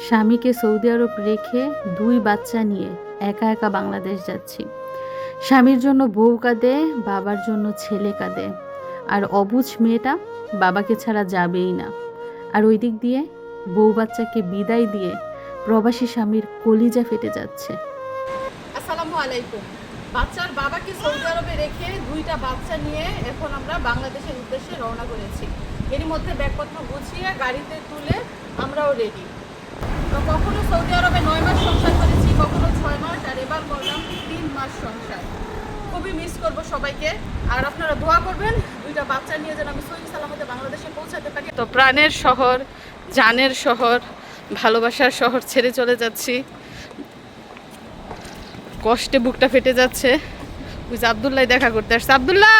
স্বামীকে সৌদি আরব রেখে 2 বাচ্চা নিয়ে একা একা বাংলাদেশ যাচ্ছি। স্বামীর জন্য বউ কাঁদে, বাবার জন্য ছেলে কাঁদে, আর অবুঝ মেয়েটা বাবাকে ছাড়া যাবেই না। আর ওই দিক দিয়ে বউ বাচ্চাকে বিদায় দিয়ে প্রবাসী স্বামীর কলিজা ফেটে যাচ্ছে। আসসালামু আলাইকুম। বাচ্চার বাবাকে সৌদি আরবে রেখে 2টা বাচ্চা নিয়ে এখন আমরা বাংলাদেশের উদ্দেশ্যে রওনা করেছি। এরই মধ্যে ব্যাগপত্র গুছিয়ে গাড়িতে তুলে আমরাও রেডি। তো কখনো সৌদি আরবে 9 মাস সংসার করেছি, কখনো 6 মাস, আর এবার করলাম 3 মাস সংসার। খুবই মিস করব সবাইকে, আর আপনারা দোয়া করবেন 2টা বাচ্চা নিয়ে যেন আমি সহি সালামতে বাংলাদেশে পৌঁছাতে পারি। তো প্রাণের শহর, জানের শহর, ভালোবাসার শহর ছেড়ে চলে যাচ্ছি। কষ্টে বুকটা ফেটে যাচ্ছে। ওই যে আব্দুল্লাহ দেখা করতে আসছে। আব্দুল্লাহ,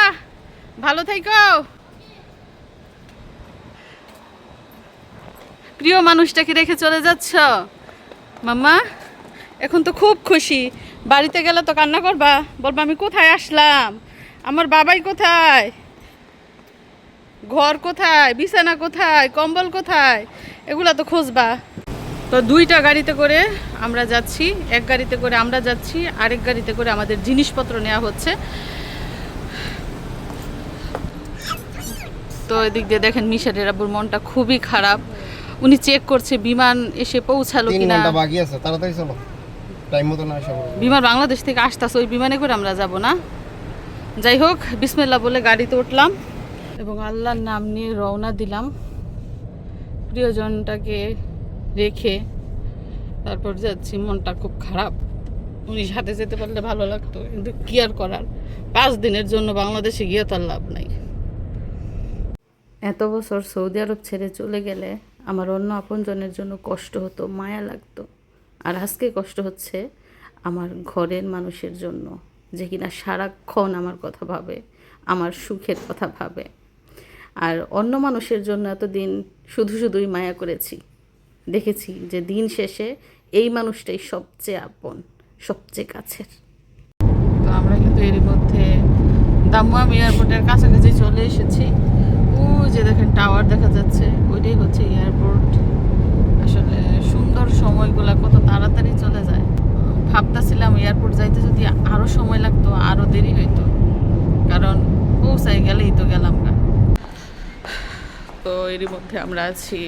ভালো থাইকো। প্রিয় মানুষটাকে রেখে চলে যাচ্ছ মাম্মা? এখন তো খুব খুশি। বাড়িতে গেলে তো কান্না করবা, বলবা আমি কোথায় আসলাম, আমার বাবাই কোথায়, ঘর কোথায়, বিছানা কোথায়, কম্বল কোথায়, এগুলা তো খুঁজবা। তো 2টা গাড়িতে করে আমরা যাচ্ছি। এক গাড়িতে করে আমরা যাচ্ছি, আরেক গাড়িতে করে আমাদের জিনিসপত্র নেওয়া হচ্ছে। তো এদিক দিয়ে দেখেন মিশারের আব্বুর মনটা খুবই খারাপ। উনি চেক করছে বিমান এসে পৌঁছালো কিনা। 3 ঘন্টা বাকি আছে, তাড়াতাড়ি চলো, টাইম মতো না আসা। বিমান বাংলাদেশ থেকে আসতেছে, ওই বিমানে করে আমরা যাব না। যাই হোক, বিসমিল্লাহ বলে গাড়িতে উঠলাম এবং আল্লাহর নাম নিয়ে রওনা দিলাম। প্রিয়জনটাকে রেখে তারপর যাচ্ছি। মনটা খুব খারাপ। উনি সাথে যেতে পারলে ভালো লাগতো, কিন্তু কি আর করার, 5 দিনের জন্য বাংলাদেশে গিয়ে তার লাভ নাই। এত বছর সৌদি আরব ছেড়ে চলে গেলে আমার অন্য আপনজনের জন্য কষ্ট হতো, মায়া লাগতো। আর আজকে কষ্ট হচ্ছে আমার ঘরের মানুষের জন্য, যে কিনা সারাক্ষণ আমার কথা ভাবে, আমার সুখের কথা ভাবে। আর অন্য মানুষের জন্য এতদিন শুধুই মায়া করেছি, দেখেছি যে দিন শেষে এই মানুষটাই সবচেয়ে আপন, সবচেয়ে কাছের। তো আমরা কিন্তু এরই মধ্যে দাম্মাম এয়ারপোর্টের কাছাকাছি চলে এসেছি। ওই যে দেখেন টাওয়ার দেখা যাচ্ছে, ওইটাই হচ্ছে এয়ারপোর্ট। আসলে সুন্দর সময়গুলো কত তাড়াতাড়ি চলে যায়। ভাবতেছিলাম এয়ারপোর্ট যাইতে যদি আরও সময় লাগতো, আরও দেরি হইতো, কারণ পৌঁছাই গেলেই তো গেলাম না। তো এরই মধ্যে আমরা আছি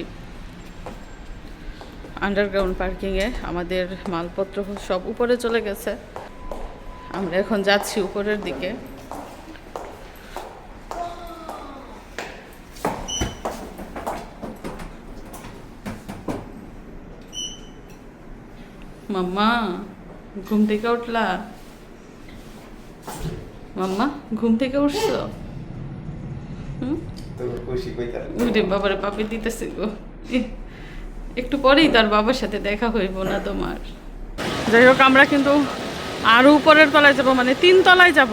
আন্ডারগ্রাউন্ড পার্কিংয়ে। আমাদের মালপত্র সব উপরে চলে গেছে, আমরা এখন যাচ্ছি উপরের দিকে। মাম্মা, ঘুম থেকে উঠলা? মাম্মা, ঘুম থেকে উঠছো? বাবারে পাপি দিতেছে গো। একটু পরেই তার বাবার সাথে দেখা হইব না তোমার? যাই হোক, আমরা কিন্তু আরো উপরের তলায় যাব, মানে 3 তলায় যাব।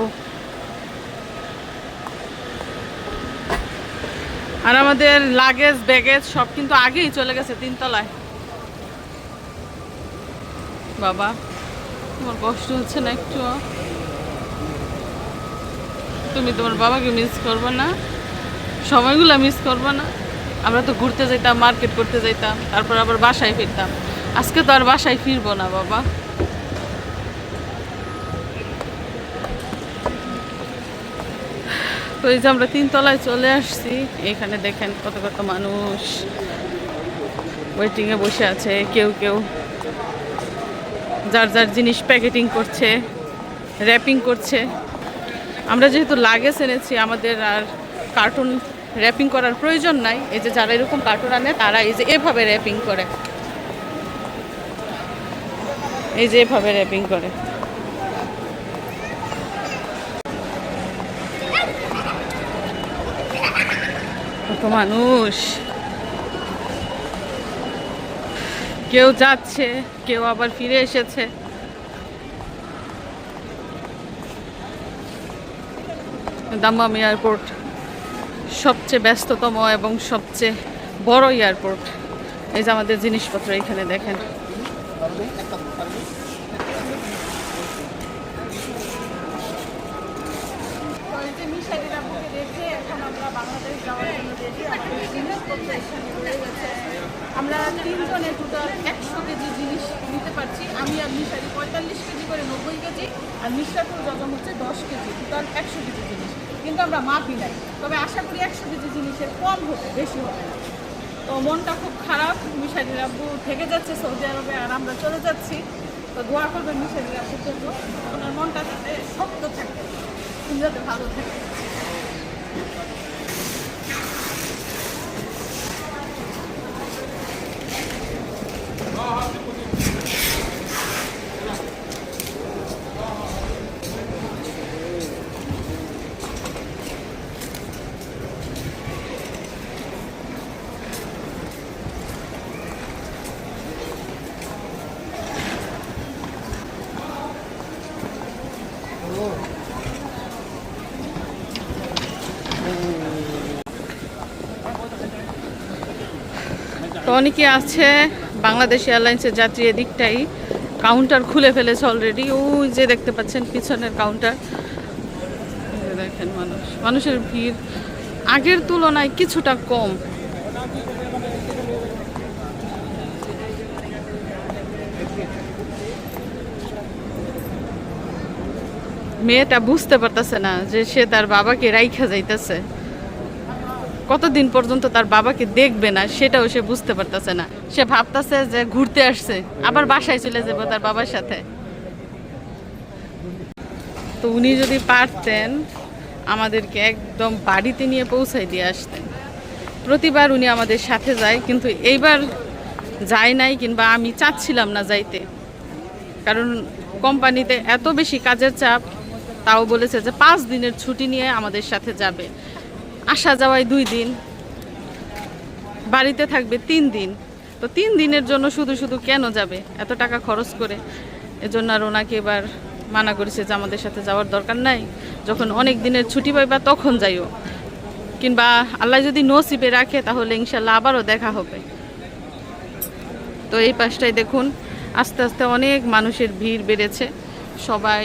আর আমাদের লাগেজ ব্যাগেজ সব কিন্তু আগেই চলে গেছে 3 তলায়। বাবা, তোমার কষ্ট হচ্ছে না একটু? তুমি তোমার বাবাকে মিস করবে না? সময়গুলো মিস করবে না? আমরা তো ঘুরতে যাইতাম, মার্কেট করতে যাইতাম, তারপর আবার বাসায় ফিরতাম। আজকে তো আর বাসায় ফিরবো না বাবা। তো এই যে আমরা 3 তলায় চলে আসছি। এখানে দেখেন কত কত মানুষ ওয়েটিংয়ে বসে আছে। কেউ কেউ যার যার জিনিস প্যাকেটিং করছে, র্যাপিং করছে। আমরা যেহেতু লাগেজ এনেছি, আমাদের আর কার্টুন র্যাপিং করার প্রয়োজন নাই। এই যে যারা এরকম কার্টুন আনে, তারা এই যে এভাবে র্যাপিং করে, এই যে এভাবে র্যাপিং করে। কত মানুষ, কেউ যাচ্ছে, কেউ আবার ফিরে এসেছে। দাম্মাম এয়ারপোর্ট সবচেয়ে ব্যস্ততম এবং সবচেয়ে বড় এয়ারপোর্ট। এই যে আমাদের জিনিসপত্র এখানে দেখেন। বাংলাদেশ যাওয়ার জন্য রেডি। মালপত্র এখানে রয়ে গেছে। আমরা 3 জনে টোটাল 100 কেজি জিনিস নিতে পারছি। আমি আর মিশারি 45 কেজি করে 90 কেজি, আর মিশরাতুল জজম হচ্ছে 10 কেজি, টোটাল 100 কেজি জিনিস। কিন্তু আমরা মাপই নাই, তবে আশা করি 100 কেজি জিনিসের কম হবে, বেশি হবে না। তো মনটা খুব খারাপ, মিশারির আব্বু থেকে যাচ্ছে সৌদি আরবে আর আমরা চলে যাচ্ছি। তো দোয়া করবেন মিশারির আব্বুর জন্য, ওনার মনটা যাতে শক্ত থাকে, উনি যাতে ভালো থাকে। তো অনেকে আছে বাংলাদেশ এয়ারলাইন্সের যাত্রী এদিকটাই কাউন্টার খুলে ফেলেছে অলরেডি। ওই যে দেখতে পাচ্ছেন পিছনের কাউন্টার, দেখেন মানুষের ভিড় আগের তুলনায় কিছুটা কম। মেয়েটা বুঝতে পারতেছে না যে সে তার বাবাকে রাইখা যাইতেছে, কতদিন পর্যন্ত তার বাবাকে দেখবে না সেটাও সে বুঝতে পারতেছে না। সে ভাবতেছে যে ঘুরতে আসছে, আবার বাসায় চলে যাবে তার বাবার সাথে। তো উনি যদি পারতেন আমাদেরকে একদম বাড়িতে নিয়ে পৌঁছাই দিয়ে আসতেন। প্রতিবার উনি আমাদের সাথে যায়, কিন্তু এইবার যায় নাই, কিংবা আমি চাচ্ছিলাম না যাইতে, কারণ কোম্পানিতে এত বেশি কাজের চাপ। তাও বলেছে যে 5 দিনের ছুটি নিয়ে আমাদের সাথে যাবে, আসা যাওয়ায় 2 দিন, বাড়িতে থাকবে 3 দিন। তো 3 দিনের জন্য শুধু শুধু কেন যাবে এত টাকা খরচ করে? এজন্য আর ওনাকে এবার মানা করেছে যে আমাদের সাথে যাওয়ার দরকার নাই, যখন অনেক দিনের ছুটি পাইবা তখন যাইও, কিংবা আল্লাহ যদি নসিবে রাখে তাহলে ইনশাল্লাহ আবারও দেখা হবে। তো এই পাশটায় দেখুন আস্তে আস্তে অনেক মানুষের ভিড় বেড়েছে, সবাই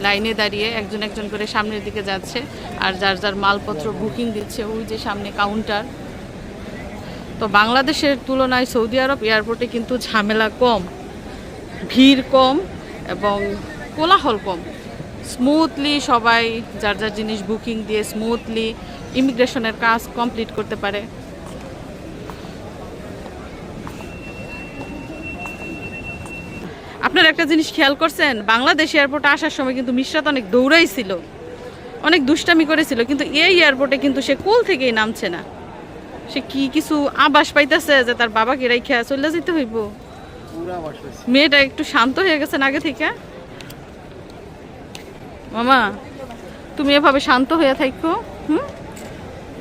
লাইনে দাঁড়িয়ে একজন একজন করে সামনের দিকে যাচ্ছে, আর যার যার মালপত্র বুকিং দিচ্ছে। ওই যে সামনে কাউন্টার। তো বাংলাদেশের তুলনায় সৌদি আরব এয়ারপোর্টে কিন্তু ঝামেলা কম, ভিড় কম এবং কোলাহল কম। স্মুথলি সবাই যার যার জিনিস বুকিং দিয়ে স্মুথলি ইমিগ্রেশনের কাজ কমপ্লিট করতে পারে। আপনারা একটা জিনিস খেয়াল করছেন, বাংলাদেশ এয়ারপোর্টে আসার সময় কিন্তু মিশরাত অনেক দৌড়াইছিল, অনেক দুষ্টামি করেছিল, কিন্তু এই এয়ারপোর্টে কিন্তু সে কোল থেকেই নামছে না। সে কি কিছু আভাস পাইতেছে যে তার বাবাকে রাইখা চলে যেতে হইব। মেয়েটা একটু শান্ত হয়ে গেছেন আগে থেকে। মামা তুমি এভাবে শান্ত হয়ে থাকো,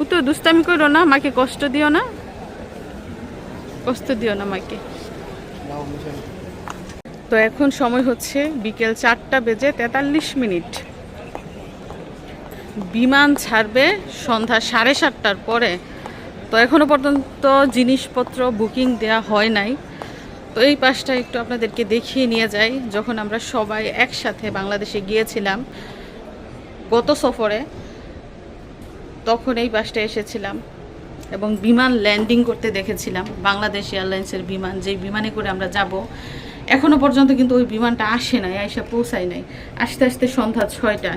ও তো দুষ্টামি করো না, মাকে কষ্ট দিও না, কষ্ট দিও না মাকে। তো এখন সময় হচ্ছে বিকেল 4:43। বিমান ছাড়বে সন্ধ্যা 7:30টার পরে। তো এখনো পর্যন্ত জিনিসপত্র বুকিং দেওয়া হয় নাই। তো এই পাশটা একটু আপনাদেরকে দেখিয়ে নিয়ে যাই। যখন আমরা সবাই একসাথে বাংলাদেশে গিয়েছিলাম গত সফরে, তখন এই পাশটা এসেছিলাম এবং বিমান ল্যান্ডিং করতে দেখেছিলাম। বাংলাদেশ এয়ারলাইন্সের বিমান, যেই বিমানে করে আমরা যাব, এখনো পর্যন্ত কিন্তু ওই বিমানটা আসে নাই, এসে পৌঁছায় নাই। আস্তে আস্তে সন্ধ্যা 6টা।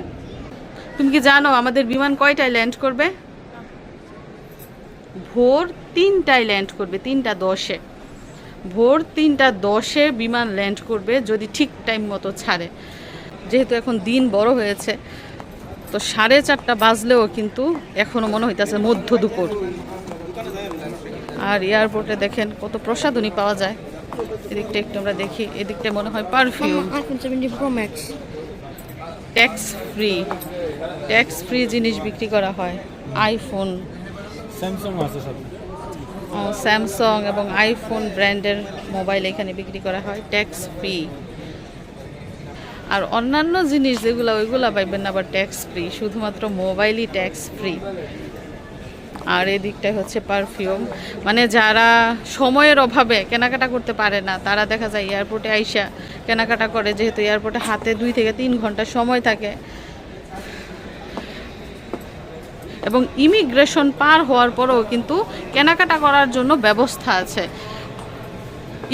তুমি কি জানো আমাদের বিমান কয়টায় ল্যান্ড করবে? ভোর 3টায় ল্যান্ড করবে, 3:10-এ। ভোর 3:10-এ বিমান ল্যান্ড করবে, যদি ঠিক টাইম মতো ছাড়ে। যেহেতু এখন দিন বড় হয়েছে, তো 4:30 বাজলেও কিন্তু এখনো মনে হইতেছে মধ্য দুপুর। আর এয়ারপোর্টে দেখেন কত প্রসাধনী পাওয়া যায়। এদিকটা একটু আমরা দেখি, এদিকটা মনে হয় perfume. iPhone 17 Pro Max tax free জিনিস বিক্রি করা হয়। আইফোন, স্যামসাং এবং আইফোন ব্র্যান্ডের মোবাইল এখানে বিক্রি করা হয় ট্যাক্স ফ্রি। আর অন্যান্য জিনিস যেগুলো ওইগুলা পাইবেন না আবার ট্যাক্স ফ্রি, শুধুমাত্র মোবাইলই ট্যাক্স ফ্রি। আর এদিকটাই হচ্ছে পারফিউম। মানে যারা সময়ের অভাবে কেনাকাটা করতে পারে না, তারা দেখা যায় এয়ারপোর্টে আইসা কেনাকাটা করে, যেহেতু এয়ারপোর্টে হাতে 2 থেকে 3 ঘন্টা সময় থাকে। এবং ইমিগ্রেশন পার হওয়ার পরেও কিন্তু কেনাকাটা করার জন্য ব্যবস্থা আছে।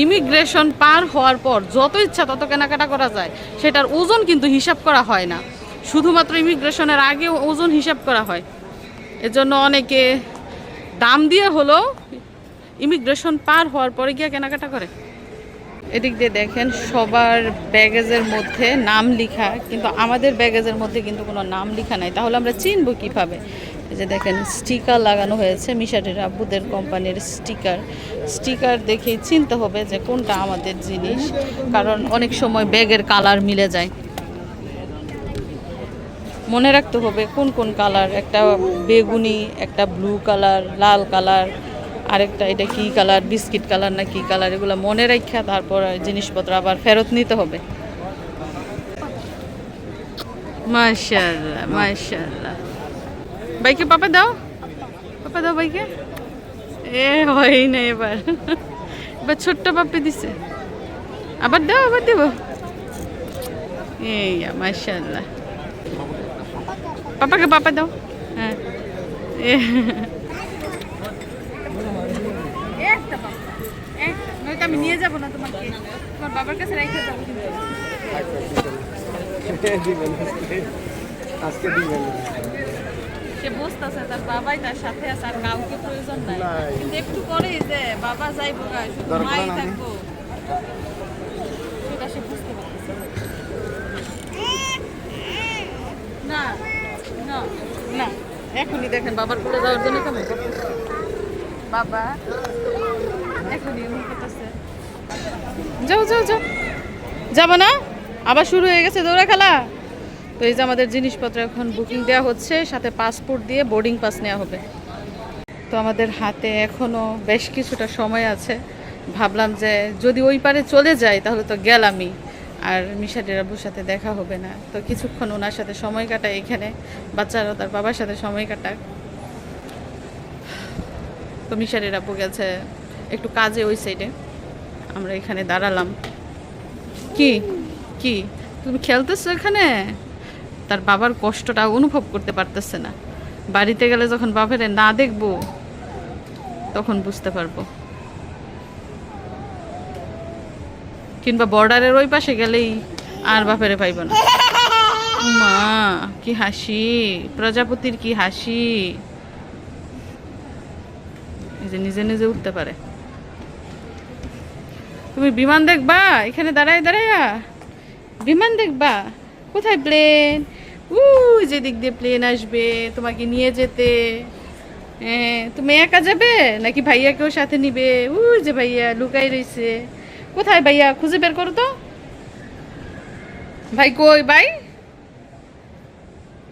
ইমিগ্রেশন পার হওয়ার পর যত ইচ্ছা তত কেনাকাটা করা যায়, সেটার ওজন কিন্তু হিসাব করা হয় না, শুধুমাত্র ইমিগ্রেশনের আগে ওজন হিসাব করা হয়। এজন্য অনেকে দাম দিয়ে হলো ইমিগ্রেশন পার হওয়ার পরে গিয়ে কেনাকাটা করে। এদিক দিয়ে দেখেন সবার ব্যাগেজের মধ্যে নাম লেখা, কিন্তু আমাদের ব্যাগেজের মধ্যে কিন্তু কোনো নাম লেখা নাই, তাহলে আমরা চিনবো কিভাবে? এই যে দেখেন স্টিকার লাগানো হয়েছে, মিশারির আব্বুদের কোম্পানির স্টিকার দেখেই চিনতে হবে যে কোনটা আমাদের জিনিস, কারণ অনেক সময় ব্যাগের কালার মিলে যায়। মনে রাখতে হবে কোন কোন কালার, একটা বেগুনি, একটা ব্লু কালার, লাল কালার, আরেকটা এটা কি কালার, বিস্কিট কালার না কি কালার, এগুলো মনে রাখা তারপর জিনিসপত্র আবার ফেরত নিতে হবে। মাশাআল্লাহ মাশাআল্লাহ। ভাইকে পাপা দাও, পাপা দাও ভাইকে। হয় না এবার, এবার ছোট্ট পাপ্পি দিছে, আবার দাও, আবার দেবো। এই মাশাআল্লাহ, পাপাকে পাপা দাও। হ্যাঁ আমি নিয়ে যাবো না তোমাকে, তোমার বাবার কাছে রেখে যাবো। সে বসতেছে, তার বাবাই তার সাথে আছে, আর কাউকে প্রয়োজন নাই, কিন্তু একটু পরে যে বাবা যাইবো শুধু মাই থাকবো, সেটা সে বুঝতে পারতেছে না। না না, এখনই দেখেন বাবার কোলে যাওয়ার জন্য কেমন করতেছে বাবা, এখনই এমন করতেছে। যাও যাও যাও, যাবো না? আবার শুরু হয়ে গেছে দৌড়া খেলা। তো এই যে আমাদের জিনিসপত্র এখন বুকিং দেওয়া হচ্ছে, সাথে পাসপোর্ট দিয়ে বোর্ডিং পাস নেওয়া হবে। তো আমাদের হাতে এখনও বেশ কিছুটা সময় আছে, ভাবলাম যে যদি ওই পারে চলে যাই তাহলে তো গেলামই, আর মিশারির আব্বুর সাথে দেখা হবে না। তো কিছুক্ষণ ওনার সাথে সময় কাটায় এখানে, বাচ্চারা তার বাবার সাথে সময় কাটায়। তো মিশারির আব্বু গেছে একটু কাজে ওই সাইডে, আমরা এখানে দাঁড়ালাম। কি কি তুমি খেলতেছো এখানে? তার বাবার কষ্টটা অনুভব করতে পারতেছে না। বাড়িতে গেলে যখন বাপেরে না দেখবো তখন বুঝতে পারবো, কিংবা বর্ডারের ওই পাশে গেলেই আর বাপেরে পাইব না। মা কি হাসি, প্রজাপতির কি হাসি, নিজে নিজে উঠতে পারে। তুমি বিমান দেখবা এখানে দাঁড়ায় দাঁড়াইয়া? বিমান দেখবা? কোথায় প্লেন? যে দিক দিয়ে প্লেন আসবে তোমাকে নিয়ে যেতে। তুমি একা যাবে নাকি ভাইয়াকেও সাথে নিবে? যে ভাইয়া লুকাই রয়েছে, কোথায় ভাইয়া? খুঁজে বের করো তো। ভাই কই? ভাই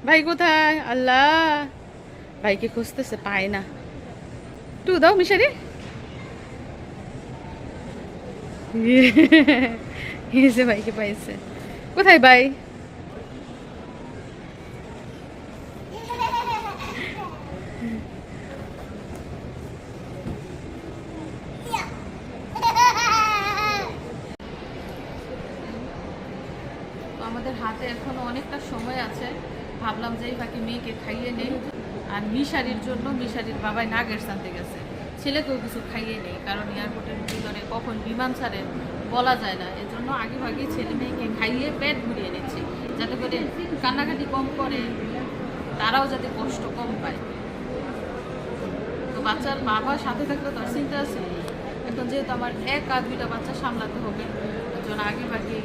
ভাই কোথায়? আল্লাহ, ভাইকে খুঁজতেছে, পায় না। টু দাও মিশারি। যে ভাইকে পাইছে। কোথায় ভাই? আমাদের হাতে এখনো অনেকটা সময় আছে, ভাবলাম যে এই ফাঁকে মেয়েকে খাইয়ে নেই। আর মিশারির জন্য মিশারির বাবাই নাগের সাথে গেছে, ছেলেকেও কিছু খাইয়ে নেই, কারণ এয়ারপোর্টের ভিতরে কখন বিমান ছাড়ে বলা যায় না। এর জন্য আগে ভাগে ছেলে মেয়েকে খাইয়ে পেট ভরিয়ে নিচ্ছি, যাতে করে কান্নাকাটি কম করে, তারাও যাতে কষ্ট কম পায়। তো বাচ্চার বাবা সাথে থাকলে তো আর চিন্তা আছে। এখন যেহেতু আমার এক আর দুইটা বাচ্চা সামলাতে হবে, এর জন্য আগে ভাগে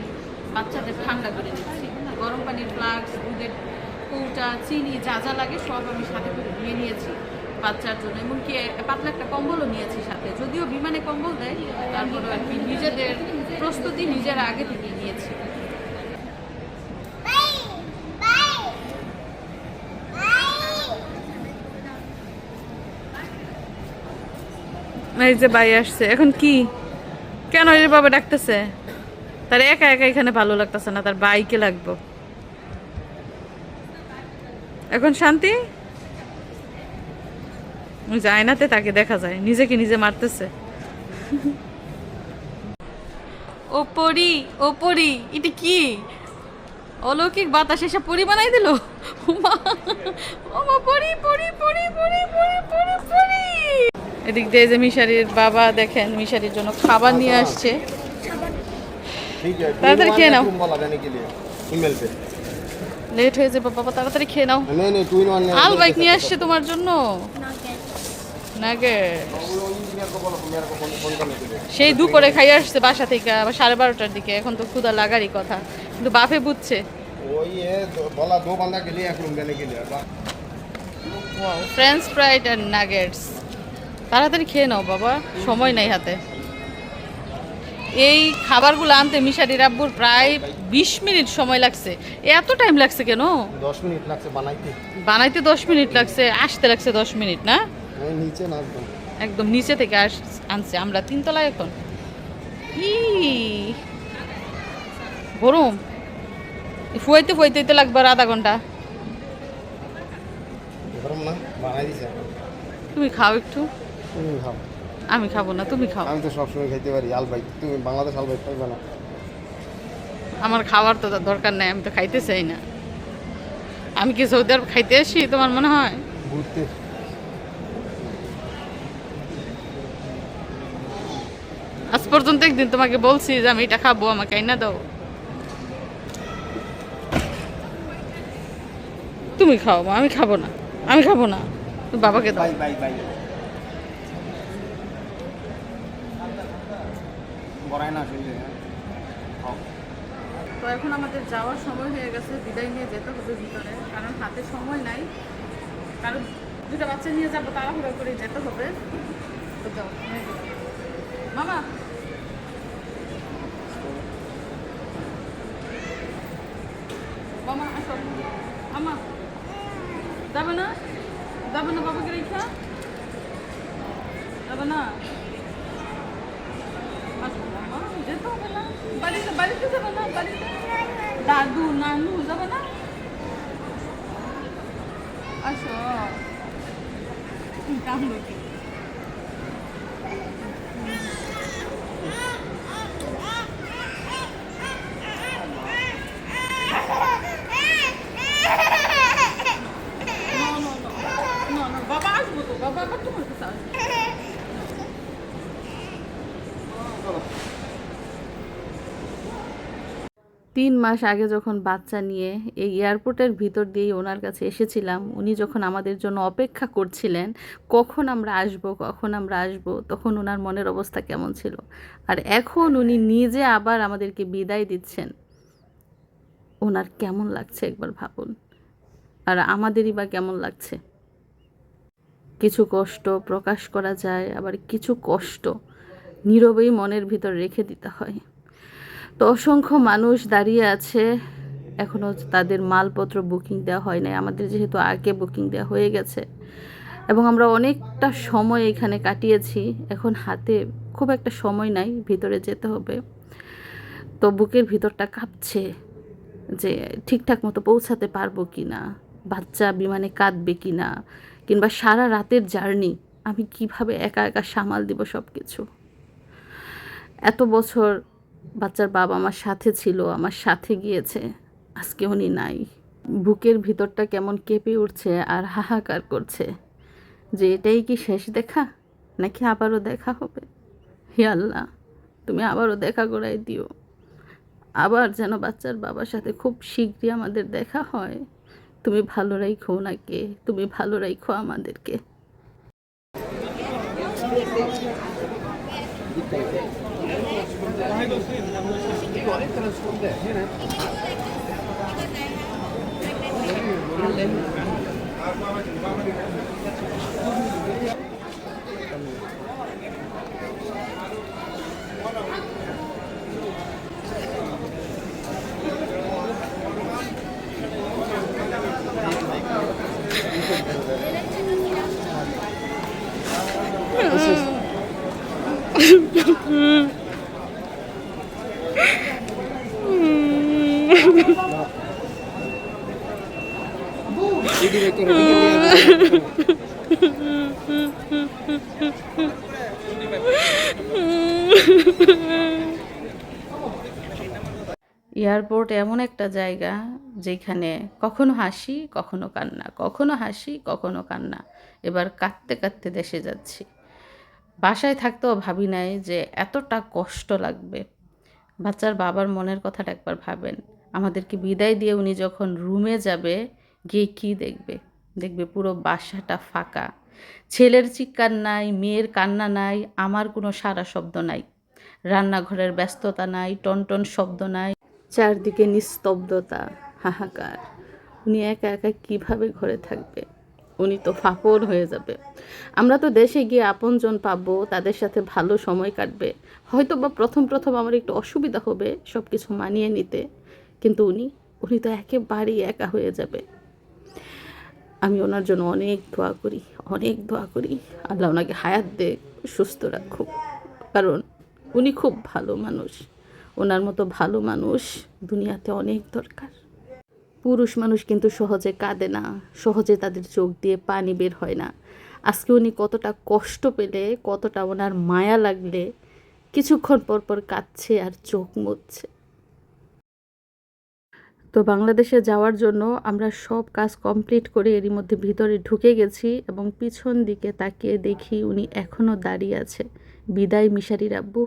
বাচ্চাদের ঠান্ডা করে দিচ্ছি। গরম পানির ফ্লাক্স, দুধের কৌটা, চিনি, যা যা লাগে সব আমি সাথে করে নিয়ে নিয়েছি বাচ্চার জন্য। এমনকি পাতলা একটা কম্বলও নিয়েছি সাথে, যদিও বিমানে কম্বল দেয়, তারপরে আর কি নিজেদের প্রস্তুতি নিজেরা আগে থেকে নিয়েছি। এই যে ভাই আসছে, এখন কি কেন এর বাবা ডাকতেছে? তার একা একা এখানে ভালো লাগতেছে না, তার বাইকে লাগবো। এখন শান্তি আয়নাতে তাকে দেখা যায়, নিজেকে নিজে মারতেছে। ওপরি ওপরি, এটা কি? অলৌকিক বাতাস এসে পরি বানাই দিল। ওমা ওমা পরি পরি পরি পরি পরি পরি পরি। এদিক দিয়ে যে মিশারির বাবা দেখেন মিশারির জন্য খাবার নিয়ে আসছে। ठीक है ताड़ाताड़ी खेয়ে নাও। वाला देने के लिए ईमेल पे লেট হয়ে যাবে বাবা, তাড়াতাড়ি খেয়ে নাও। नहीं नहीं टू इन वन আল বাইক নিয়ে আসছে তোমার জন্য। নাগে इंजीनियर को बोलो मेरे को फोन करने के लिए সেই দুপুরে খাইয়ে আসছে বাসা থেকে আবার 12:30টার দিকে। এখন তো ক্ষুধা লাগারই কথা, কিন্তু বাপে বুঝছে। वही है बोला 2 बंदा के लिए 1 रूम देने के लिए wow, French fried and nuggets. তাড়াতাড়ি খেয়ে নাও বাবা, সময় নাই হাতে। এই খাবারগুলো আনতে মিশারি রাব্বুর প্রায় 20 মিনিট সময় লাগছে। এত টাইম লাগছে কেন? 10 मिनट लगते बनाइते বানাইতে 10 মিনিট লাগছে, আসতে লাগছে 10 মিনিট না? नहीं नीचे ना एकदम একদম নিচে থেকে আনছে। আমরা 3 তলায় এখন। ই গরম, ফুয়াইতে ফুয়াইতে লাগবে আর আধা ঘন্টা। गरम ना बनाई দিছে তুমি খাও একটু। তুমি খাও আমি খাবো না, তুমি খাও। আমি তো সব সময় খাইতে পারি আল ভাই তুমি বাংলাদেশ আল ভাই পাইবা না আমার খাবার তো দরকার নাই, আমি তো খাইতে চাই না। আমি কি সৌদি আরব খাইতে আসি তোমার মনে হয়? ঘুরতে আজ পর্যন্ত একদিন তোমাকে বলছি যে আমি এটা খাবো, আমাকে আইনা দাও। তুমি খাও, আমি খাবো না, আমি খাবো না, তুমি বাবাকে দাও। বাই বাই বাই বড়াই না শুনলে খাও তো এখন আমাদের যাওয়ার সময় হয়ে গেছে, বিদায় নিয়ে যেতে হবে ভিতরে, কারণ হাতে সময় নাই। কারণ দুটো বাচ্চা নিয়ে যাবো, তাড়াহুড়ো করে যেতে হবে। তো যাও মামা। মামা আসো, মামা যাবে না, যাবে না বাবাকে রেখা, যাবে না। আসো মামা, যেতে হবে না, বাড়িতে বাড়িতে যাবে না, বাড়িতে দাদু নানু যাবে না। আসো কামড়ো কি বাবা আসবো তো, বাবা আবার তোমার কাছে আসবো। 3 মাস আগে যখন বাচ্চা নিয়ে এই এয়ারপোর্টের ভিতর দিয়েই ওনার কাছে এসেছিলাম, উনি যখন আমাদের জন্য অপেক্ষা করছিলেন কখন আমরা আসব কখন আমরা আসব, তখন ওনার মনের অবস্থা কেমন ছিল। আর এখন উনি নিজে আবার আমাদেরকে বিদায় দিচ্ছেন, ওনার কেমন লাগছে একবার ভাবুন। আর আমাদেরই বা কেমন লাগছে। কিছু কষ্ট প্রকাশ করা যায়, আবার কিছু কষ্ট নীরবেই মনের ভিতর রেখে দিতে হয়। তো অসংখ্য মানুষ দাঁড়িয়ে আছে, এখনও তাদের মালপত্র বুকিং দেওয়া হয় নাই। আমাদের যেহেতু আগে বুকিং দেওয়া হয়ে গেছে এবং আমরা অনেকটা সময় এখানে কাটিয়েছি, এখন হাতে খুব একটা সময় নাই, ভিতরে যেতে হবে। তো বুকের ভিতরটা কাঁপছে যে ঠিকঠাক মতো পৌঁছাতে পারবো কি না, বাচ্চা বিমানে কাঁদবে কি না, কিংবা সারা রাতের জার্নি আমি কিভাবে একা একা সামাল দিব সব কিছু। এত বছর বাচ্চার বাবা আমার সাথে ছিল, আমার সাথে গিয়েছে, আজকে উনি নাই। বুকের ভিতরটা কেমন কেঁপে উঠছে আর হাহাকার করছে যে এটাই কি শেষ দেখা, নাকি আবারও দেখা হবে। হে আল্লাহ, তুমি আবারও দেখা করাই দিও, আবার যেন বাচ্চার বাবার সাথে খুব শীঘ্রই আমাদের দেখা হয়। তুমি ভালো রাখো ওনাকে, তুমি ভালো রাখো আমাদেরকে। এয়ারপোর্ট এমন একটা জায়গা যেখানে কখনো হাসি কখনো কান্না, কখনো হাসি কখনো কান্না। এবার কাঁদতে কাঁদতে দেশে যাচ্ছি। বাসায় থাকতেও ভাবি নাই যে এতটা কষ্ট লাগবে। বাচ্চার বাবার মনের কথাটা একবার ভাবেন। আমাদেরকে বিদায় দিয়ে উনি যখন রুমে যাবে, গিয়ে কী দেখবে? দেখবে পুরো বাসাটা ফাঁকা। ছেলের চিৎকার নাই, মেয়ের কান্না নাই, আমার কোনো সাড়া শব্দ নাই। রান্নাঘরের ব্যস্ততা নাই, টনটন শব্দ নাই, চারদিকে নিস্তব্ধতা, হাহাকার। উনি একা একা কিভাবে ঘরে থাকবে? উনি তো ফাপড় হয়ে যাবে। আমরা তো দেশে গিয়ে আপনজন পাবো, তাদের সাথে ভালো সময় কাটবে। হয়তো বা প্রথম প্রথম আমার একটু অসুবিধা হবে সব কিছু মানিয়ে নিতে, কিন্তু উনি তো একেবারেই একা হয়ে যাবে। আমি ওনার জন্য অনেক দোয়া করি আল্লাহ ওনাকে হায়াত দে, সুস্থ রাখুক। কারণ উনি খুব ভালো মানুষ। ওনার মতো ভালো মানুষ দুনিয়াতে অনেক দরকার। পুরুষ মানুষ কিন্তু সহজে কাঁদে না, সহজে তাদের চোখ দিয়ে পানি বের হয় না। আজকে উনি কতটা কষ্ট পেলে, কতটা ওনার মায়া লাগলে কিছুক্ষণ পর পর কাঁদছে আর চোখ মুছছে। তো বাংলাদেশে যাওয়ার জন্য আমরা সব কাজ কমপ্লিট করে এরই মধ্যে ভিতরে ঢুকে গেছি এবং পিছন দিকে তাকিয়ে দেখি উনি এখনও দাঁড়িয়ে আছে। বিদায় মিশারির আব্বু।